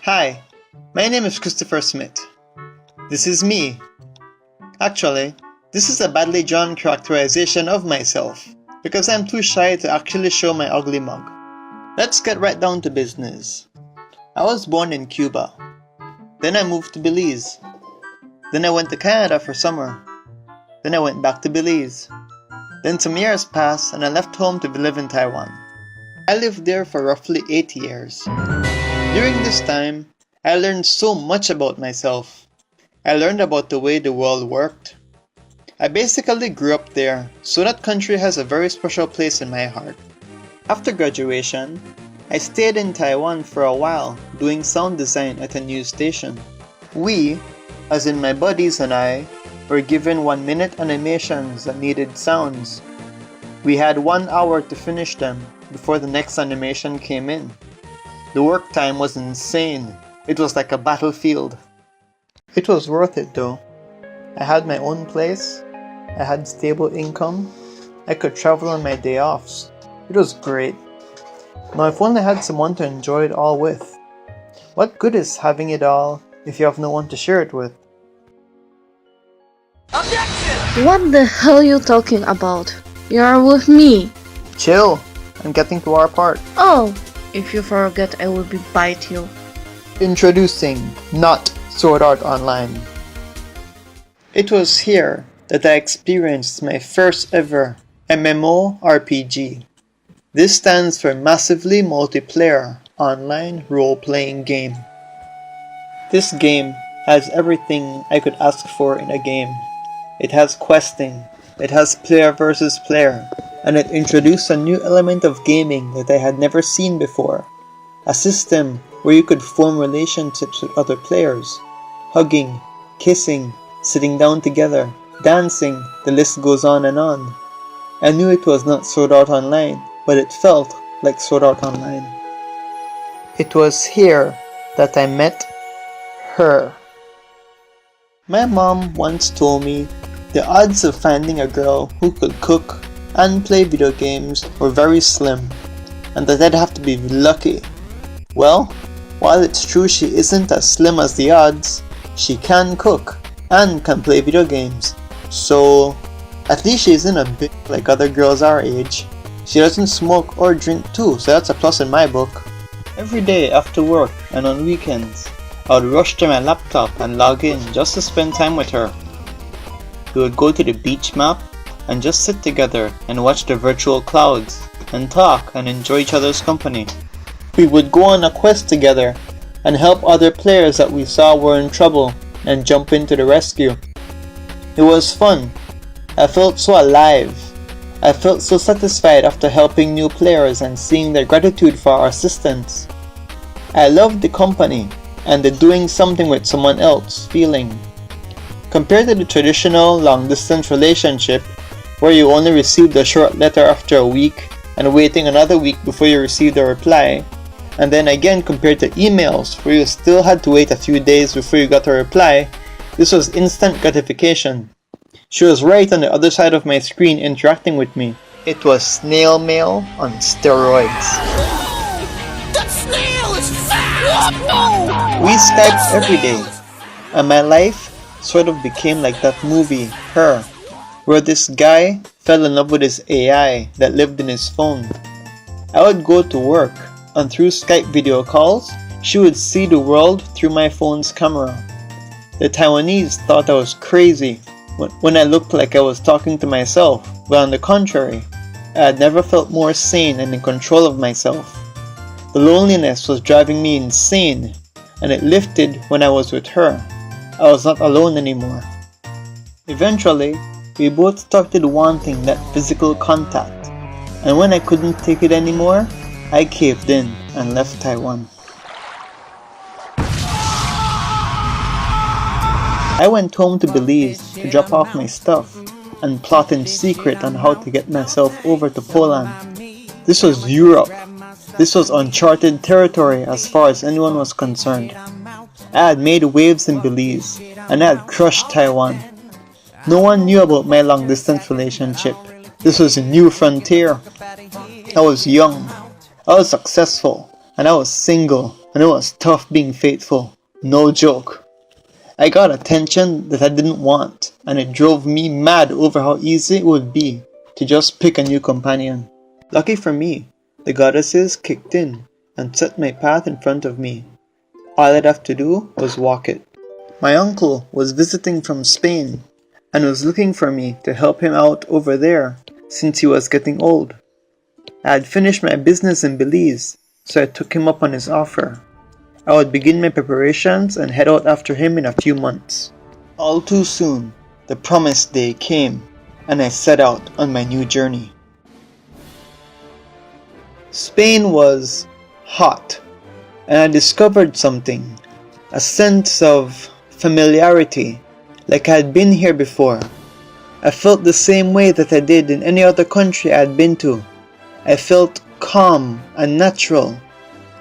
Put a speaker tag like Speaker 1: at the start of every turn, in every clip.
Speaker 1: Hi, my name is Christopher Smith. This is me. Actually, this is a badly drawn characterization of myself because I'm too shy to actually show my ugly mug. Let's get right down to business. I was born in Cuba. Then I moved to Belize. Then I went to Canada for summer. Then I went back to Belize. Then some years passed and I left home to live in Taiwan. I lived there for roughly 8 years. During this time, I learned so much about myself. I learned about the way the world worked. I basically grew up there, so that country has a very special place in my heart. After graduation, I stayed in Taiwan for a while doing sound design at a news station. We, as in my buddies and I, were given 1-minute animations that needed sounds. We had 1 hour to finish them before the next animation came in. The work time was insane. It was like a battlefield. It was worth it though. I had my own place. I had stable income. I could travel on my day offs. It was great. Now if only I had someone to enjoy it all with. What good is having it all if you have no one to share it with?
Speaker 2: Objection! What the hell are you talking about? You're with me.
Speaker 1: Chill. I'm getting to our part.
Speaker 2: Oh, if you forget, I will bite you.
Speaker 1: Introducing Not Sword Art Online. It was here that I experienced my first ever MMORPG. This stands for Massively Multiplayer Online Role-Playing Game. This game has everything I could ask for in a game. It has questing, it has player versus player, and it introduced a new element of gaming that I had never seen before. A system where you could form relationships with other players. Hugging, kissing, sitting down together, dancing, the list goes on and on. I knew it was not Sword Art Online, but it felt like Sword Art Online. It was here that I met her. My mom once told me the odds of finding a girl who could cook and play video games were very slim, and that I'd have to be lucky. Well, while it's true she isn't as slim as the odds, she can cook and can play video games. So, at least she isn't a bitch like other girls our age. She doesn't smoke or drink too, so that's a plus in my book. Every day after work and on weekends, I would rush to my laptop and log in just to spend time with her. We would go to the beach map and just sit together and watch the virtual clouds and talk and enjoy each other's company. We would go on a quest together and help other players that we saw were in trouble and jump into the rescue. It was fun. I felt so alive. I felt so satisfied after helping new players and seeing their gratitude for our assistance. I loved the company and the doing something with someone else feeling. Compared to the traditional long-distance relationship, where you only received a short letter after a week and waiting another week before you received a reply, and then again compared to emails where you still had to wait a few days before you got a reply, this was instant gratification. She was right on the other side of my screen interacting with me. It was snail mail on steroids.
Speaker 3: That snail is fat! No!
Speaker 1: We Skyped every day, and my life sort of became like that movie, Her, where this guy fell in love with his AI that lived in his phone. I would go to work, and through Skype video calls, she would see the world through my phone's camera. The Taiwanese thought I was crazy when I looked like I was talking to myself, but on the contrary, I had never felt more sane and in control of myself. The loneliness was driving me insane, and it lifted when I was with her. I was not alone anymore. Eventually, we both started wanting that physical contact, and when I couldn't take it anymore, I caved in and left Taiwan. I went home to Belize to drop off my stuff and plot in secret on how to get myself over to Poland. This was Europe. This was uncharted territory as far as anyone was concerned. I had made waves in Belize, and I had crushed Taiwan. No one knew about my long-distance relationship. This was a new frontier. I was young, I was successful, and I was single, and it was tough being faithful. No joke. I got attention that I didn't want, and it drove me mad over how easy it would be to just pick a new companion. Lucky for me, the goddesses kicked in and set my path in front of me. All I'd have to do was walk it. My uncle was visiting from Spain and was looking for me to help him out over there since he was getting old. I had finished my business in Belize, so I took him up on his offer. I would begin my preparations and head out after him in a few months. All too soon, the promised day came, and I set out on my new journey. Spain was hot, and I discovered something, a sense of familiarity, like I had been here before. I felt the same way that I did in any other country I had been to. I felt calm and natural.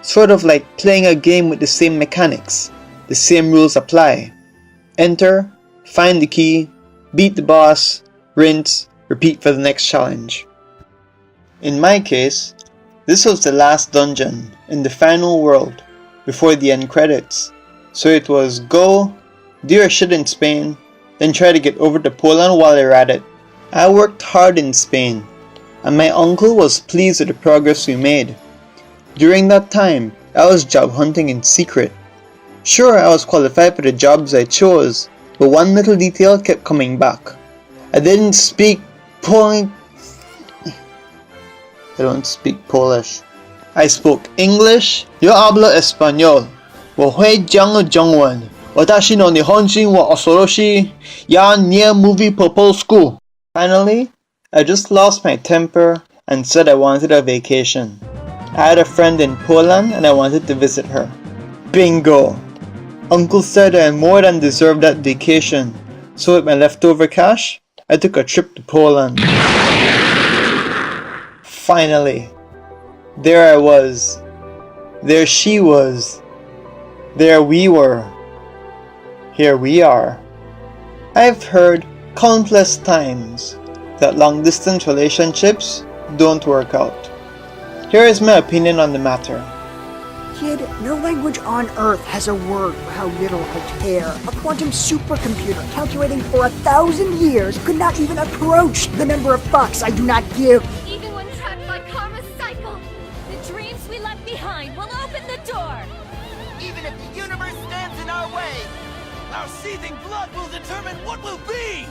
Speaker 1: Sort of like playing a game with the same mechanics. The same rules apply. Enter, find the key, beat the boss, rinse, repeat for the next challenge. In my case, this was the last dungeon in the final world before the end credits. So it was go, do your shit in Spain, then try to get over to Poland while you're at it. I worked hard in Spain, and my uncle was pleased with the progress we made. During that time, I was job hunting in secret. Sure, I was qualified for the jobs I chose, but one little detail kept coming back. I didn't speak I don't speak Polish. I spoke English. Yo hablo español. 我会讲中文。私の日本人は恐ろしい。やnear movie po polsku. Finally, I just lost my temper and said I wanted a vacation. I had a friend in Poland and I wanted to visit her. Bingo! Uncle said I more than deserved that vacation, so with my leftover cash, I took a trip to Poland. Finally, there I was. There she was. There we were. Here we are. I've heard countless times that long-distance relationships don't work out. Here is my opinion on the matter.
Speaker 4: Kid, no language on Earth has a word for how little I care. A quantum supercomputer calculating for 1,000 years could not even approach the number of fucks I do not give.
Speaker 5: Even when trapped by karma's cycle, the dreams we left behind will open the door.
Speaker 3: Even if the universe stands in our way, our seething blood will determine what will be!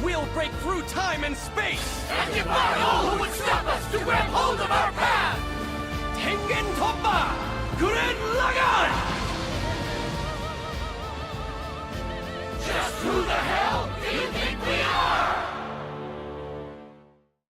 Speaker 3: We'll break through time and space! And defy all who would stop us to grab hold of our path! Tengen Toppa! Gurren Lagann! Just who the